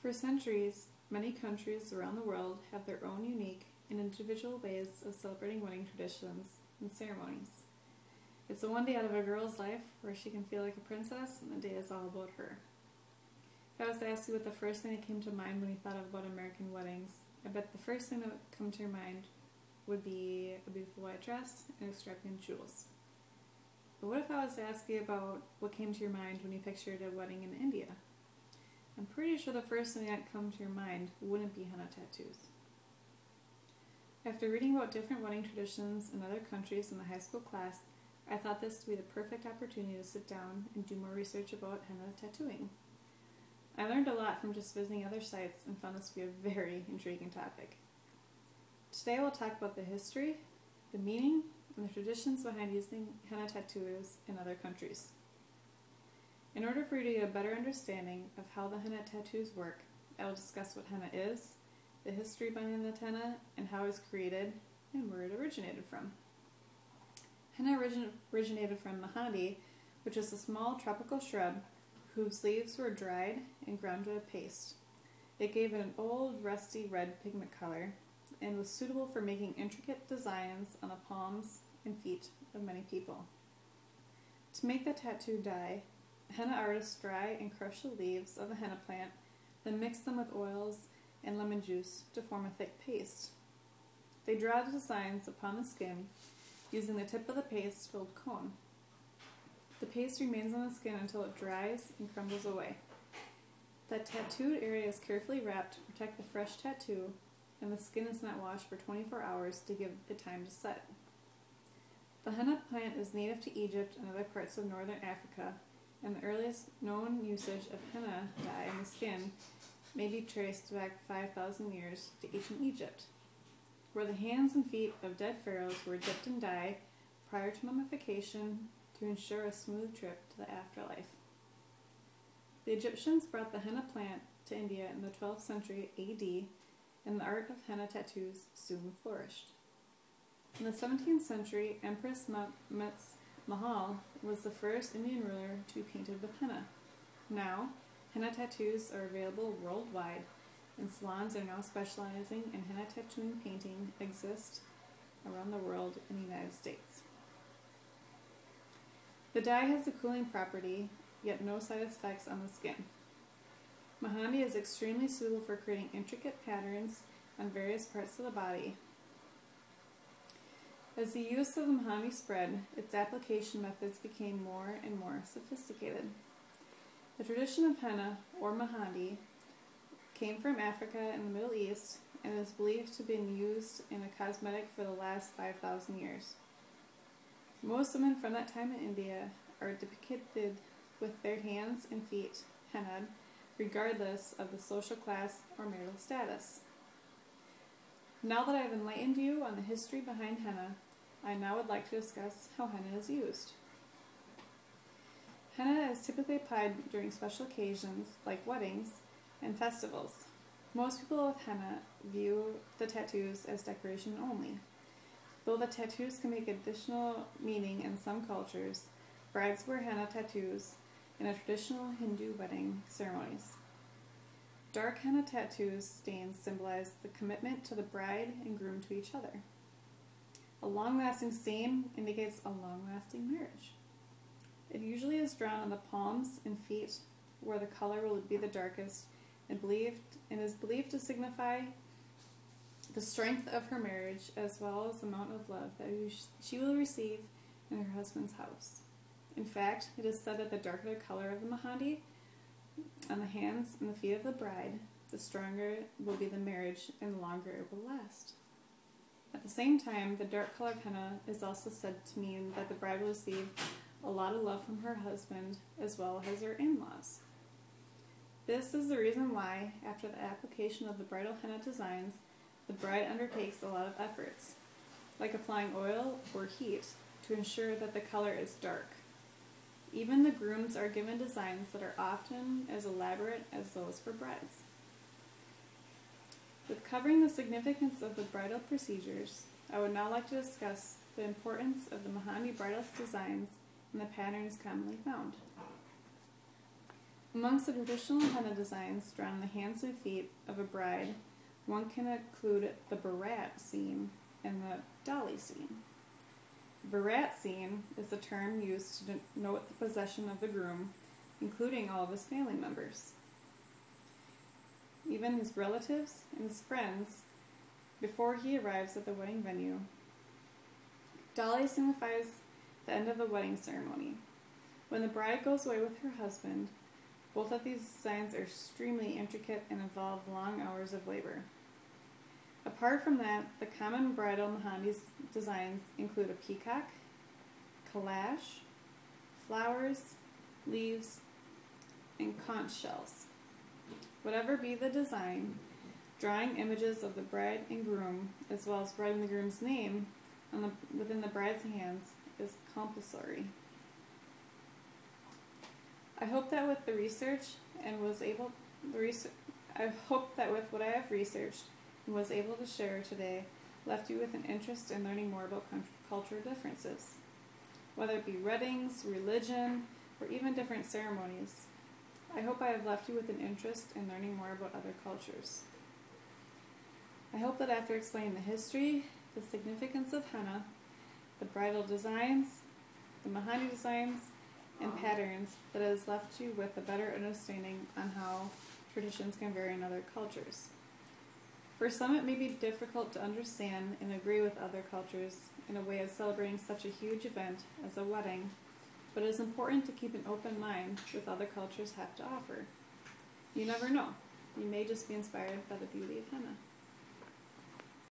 For centuries, many countries around the world have their own unique and individual ways of celebrating wedding traditions and ceremonies. It's the one day out of a girl's life where she can feel like a princess, and the day is all about her. If I was to ask you what the first thing that came to mind when you thought about American weddings, I bet the first thing that would come to your mind would be a beautiful white dress and extravagant jewels. But what if I was to ask you about what came to your mind when you pictured a wedding in India? I'm pretty sure the first thing that come to your mind wouldn't be henna tattoos. After reading about different wedding traditions in other countries in the high school class, I thought this to be the perfect opportunity to sit down and do more research about henna tattooing. I learned a lot from just visiting other sites and found this to be a very intriguing topic. Today we'll talk about the history, the meaning, and the traditions behind using henna tattoos in other countries. In order for you to get a better understanding of how the henna tattoos work, I will discuss what henna is, the history behind the henna, and how it was created, and where it originated from. Henna originated from Mahandi, which is a small tropical shrub whose leaves were dried and ground to a paste. It gave it an old, rusty red pigment color and was suitable for making intricate designs on the palms and feet of many people. To make the tattoo dye, henna artists dry and crush the leaves of the henna plant, then mix them with oils and lemon juice to form a thick paste. They draw the designs upon the skin using the tip of the paste-filled cone. The paste remains on the skin until it dries and crumbles away. The tattooed area is carefully wrapped to protect the fresh tattoo, and the skin is not washed for 24 hours to give it time to set. The henna plant is native to Egypt and other parts of northern Africa, and the earliest known usage of henna dye on the skin may be traced back 5,000 years to ancient Egypt, where the hands and feet of dead pharaohs were dipped in dye prior to mummification to ensure a smooth trip to the afterlife. The Egyptians brought the henna plant to India in the 12th century AD, and the art of henna tattoos soon flourished. In the 17th century, Empress Mahal was the first Indian ruler to be painted with henna. Now, henna tattoos are available worldwide, and salons are now specializing in henna tattooing painting exist around the world in the United States. The dye has a cooling property, yet no side effects on the skin. Mahandi is extremely suitable for creating intricate patterns on various parts of the body. As the use of the Mahandi spread, its application methods became more and more sophisticated. The tradition of henna, or Mahandi, came from Africa and the Middle East and is believed to have been used in a cosmetic for the last 5,000 years. Most women from that time in India are depicted with their hands and feet hennaed, regardless of the social class or marital status. Now that I have enlightened you on the history behind henna, I now would like to discuss how henna is used. Henna is typically applied during special occasions like weddings and festivals. Most people with henna view the tattoos as decoration only. Though the tattoos can make additional meaning in some cultures, brides wear henna tattoos in a traditional Hindu wedding ceremonies. Dark henna tattoos stains symbolize the commitment to the bride and groom to each other. A long-lasting stain indicates a long-lasting marriage. It usually is drawn on the palms and feet where the color will be the darkest and is believed to signify the strength of her marriage as well as the amount of love that she will receive in her husband's house. In fact, it is said that the darker the color of the Mahandi on the hands and the feet of the bride, the stronger will be the marriage and the longer it will last. At the same time, the dark color of henna is also said to mean that the bride will receive a lot of love from her husband as well as her in-laws. This is the reason why, after the application of the bridal henna designs, the bride undertakes a lot of efforts, like applying oil or heat, to ensure that the color is dark. Even the grooms are given designs that are often as elaborate as those for brides. With covering the significance of the bridal procedures, I would now like to discuss the importance of the Mahandi bridal designs and the patterns commonly found. Amongst the traditional henna designs drawn on the hands and feet of a bride, one can include the barat scene and the dolly scene. The barat scene is the term used to denote the possession of the groom, including all of his family members, even his relatives and his friends, before he arrives at the wedding venue. Dolly signifies the end of the wedding ceremony. When the bride goes away with her husband, both of these designs are extremely intricate and involve long hours of labor. Apart from that, the common bridal Mahandi designs include a peacock, calash, flowers, leaves, and conch shells. Whatever be the design, drawing images of the bride and groom, as well as writing the groom's name within the bride's hands, is compulsory. I hope that with what I have researched and was able to share today left you with an interest in learning more about cultural differences, whether it be weddings, religion, or even different ceremonies. I hope I have left you with an interest in learning more about other cultures. I hope that after explaining the history, the significance of henna, the bridal designs, the Mahandi designs, and patterns, that it has left you with a better understanding on how traditions can vary in other cultures. For some, it may be difficult to understand and agree with other cultures in a way of celebrating such a huge event as a wedding, but it is important to keep an open mind with what other cultures have to offer. You never know. You may just be inspired by the beauty of henna.